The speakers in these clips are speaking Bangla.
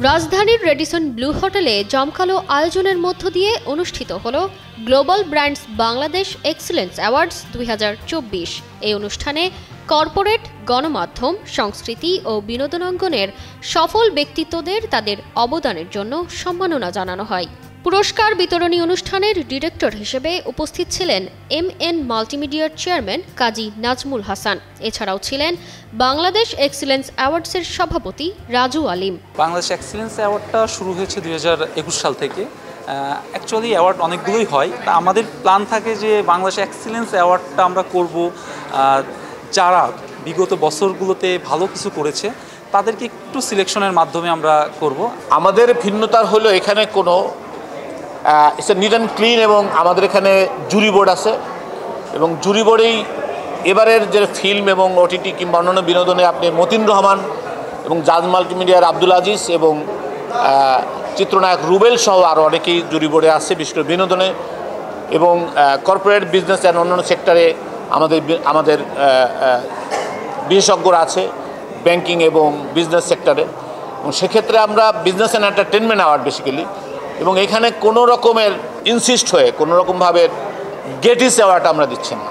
রাজধানীর রেডিসন ব্লু হোটেলে জমকালো আয়োজনের মধ্য দিয়ে অনুষ্ঠিত হলো global brands Bangladesh excellence awards 2024। এই অনুষ্ঠানে কর্পোরেট, গণমাধ্যম, সংস্কৃতি ও বিনোদন অঙ্গনের সফল ব্যক্তিত্বদের তাদের অবদানের জন্য সম্মাননা জানানো হয়। পুরস্কার বিতরণী অনুষ্ঠানের ডিরেক্টর হিসেবে উপস্থিত ছিলেন MN মাল্টিমিডিয়ার চেয়ারম্যান কাজী নাজমুল হাসান। এছাড়াও ছিলেন বাংলাদেশ এক্সেলেন্স অ্যাওয়ার্ডসের সভাপতি রাজু আলিম। বাংলাদেশ এক্সেলেন্স অ্যাওয়ার্ডটা শুরু হয়েছে 2021 সাল থেকে। অ্যাকচুয়ালি অ্যাওয়ার্ড অনেকগুলোই হয়, তা আমাদের প্ল্যান থাকে যে বাংলাদেশ এক্সেলেন্স অ্যাওয়ার্ডটা আমরা করব যারা বিগত বছরগুলোতে ভালো কিছু করেছে তাদেরকে একটু সিলেকশনের মাধ্যমে আমরা করব। আমাদের ভিন্নতা হলো এখানে কোনো ইটস নিট অ্যান্ড ক্লিন, এবং আমাদের এখানে জুরি বোর্ড আছে, এবং জুরি বোর্ডেই এবারের যে ফিল্ম এবং OTT কিংবা অন্যান্য বিনোদনে আপনি মতিন রহমান এবং জাজ মাল্টিমিডিয়ার আব্দুল আজিজ এবং চিত্রনায়ক রুবেল সহ আরও অনেকেই জুরি বোর্ডে আসছে, বিশেষ করে বিনোদনে এবং কর্পোরেট বিজনেস অ্যান্ড অন্যান্য সেক্টরে আমাদের বিশেষজ্ঞরা আছে ব্যাংকিং এবং বিজনেস সেক্টরে। এবং সেক্ষেত্রে আমরা business and entertainment award basically, এবং এখানে কোনো রকমের ইনসিস্ট হয়ে কোনো রকমভাবে গেটিস অ্যাওয়ার্ড আমরা দিচ্ছি না।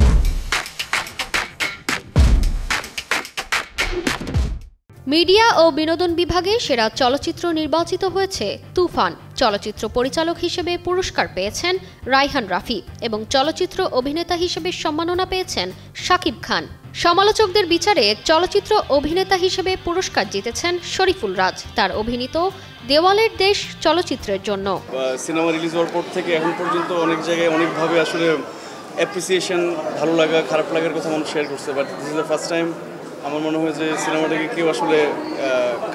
মিডিয়া ও বিনোদন বিভাগে সেরা চলচ্চিত্র নির্বাচিত হয়েছে তুফান। চলচ্চিত্র পরিচালক হিসেবে পুরস্কার পেয়েছেন রায়হান রাফি এবং চলচ্চিত্র অভিনেতা হিসেবে সম্মাননা পেয়েছেন শাকিব খান। সমালোচকদের বিচারে চলচ্চিত্র অভিনেতা হিসেবে পুরস্কার জিতেছেন শরীফুল রাজ তার অভিনীত দেওয়ালের দেশ চলচ্চিত্রের জন্য। সিনেমা রিলিজ হওয়ার পর থেকে এখন পর্যন্ত অনেক জায়গায় অনেকভাবে আসলে অ্যাপ্রিসিয়েশন, ভালো লাগা, খারাপ লাগার কথা মানুষ শেয়ার করছে, but this is the first time আমার মনে হয় যে সিনেমাটাকে কেউ আসলে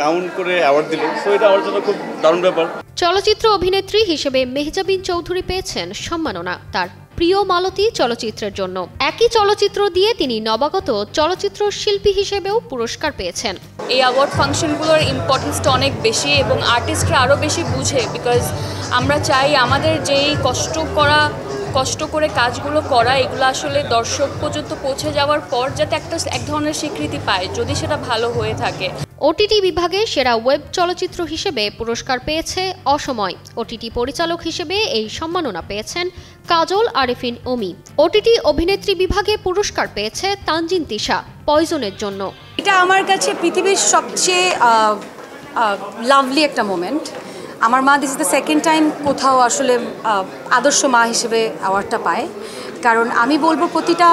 কাউন্ট করে অ্যাওয়ার্ড দিল, সো এটা আমার জন্য খুব দারুণ ব্যাপার। চলচ্চিত্র অভিনেত্রী হিসেবে মেহজাবিন চৌধুরী পেয়েছেন সম্মাননা তার প্রিয় মালতী চলচ্চিত্রের জন্য। একই চলচ্চিত্র দিয়ে তিনি নবাগত চলচ্চিত্র শিল্পী হিসেবেও পুরস্কার পেয়েছেন। এই অ্যাওয়ার্ড ফাংশনগুলোর ইম্পর্টেন্সটা অনেক বেশি এবং আর্টিস্টরা আরও বেশি বুঝে, বিকজ আমরা চাই আমাদের যেই কষ্ট করে কাজগুলো করা এগুলো আসলে দর্শক পর্যন্ত পৌঁছে যাওয়ার পর যাতে এক ধরনের স্বীকৃতি পায়, যদি সেটা ভালো হয়ে থাকে। OTT বিভাগে সেরা ওয়েব চলচ্চিত্র হিসেবে পুরস্কার পেয়েছে অসময়। OTT পরিচালক হিসেবে এই সম্মাননা পেয়েছেন কাজল আরেফিন অমি। OTT অভিনেত্রী বিভাগে পুরস্কার পেয়েছে তানজিন তিশা পয়জনের জন্য। এটা আমার কাছে পৃথিবীর সবচেয়ে লাভলি একটা মোমেন্ট। আমার মা this is the second time কোথাও আসলে আদর্শ মা হিসেবে অ্যাওয়ার্ডটা পায়। কারণ আমি বলবো প্রতিটা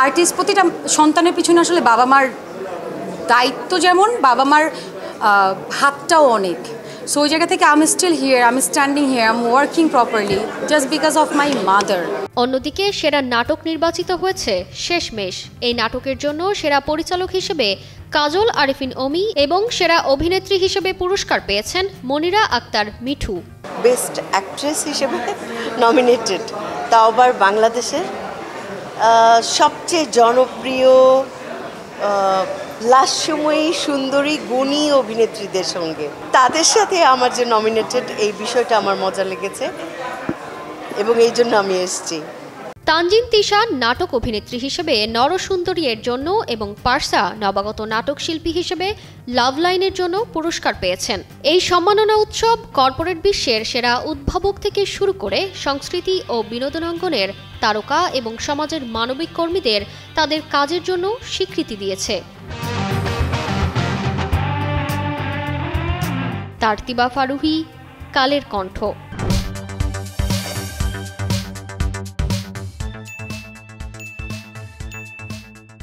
আর্টিস্ট, প্রতিটা সন্তানের পিছনে আসলে বাবা মার দায়িত্ব, যেমন বাবা মার হাতটাও অনেক। সো ওই জায়গা থেকে আমি স্টিল হিয়ার, আমি standing here, I am working properly just because of my mother. অন্যদিকে সেরা নাটক নির্বাচিত হয়েছে শেষমেশ। এই নাটকের জন্য সেরা পরিচালক হিসেবে কাজল আরেফিন অমি এবং সেরা অভিনেত্রী হিসেবে পুরস্কার পেয়েছেন মনিরা আক্তার মিঠু। বেস্ট অ্যাক্ট্রেস হিসেবে নমিনেটেড, তাও আবার বাংলাদেশের সবচেয়ে জনপ্রিয় লাস্যময়ী সুন্দরী গুণী অভিনেত্রীদের সঙ্গে তাদের সাথে আমার যে নমিনেটেড, এই বিষয়টা আমার মজা লেগেছে এবং এই জন্য আমি এসেছি। তানজিন তিশা নাটক অভিনেত্রী হিসেবে নরসুন্দরী এর জন্য এবং পারসা নবাগত নাটক শিল্পী হিসেবে লাভ লাইনের জন্য পুরস্কার পেয়েছেন। এই সম্মাননা উৎসব কর্পোরেট বিশ্বের সেরা উদ্ভাবক থেকে শুরু করে সংস্কৃতি ও বিনোদন অঙ্গনের তারকা এবং সমাজের মানবিক কর্মীদের তাদের কাজের জন্য স্বীকৃতি দিয়েছে। তারতিবা ফারুহি, কালের কণ্ঠ।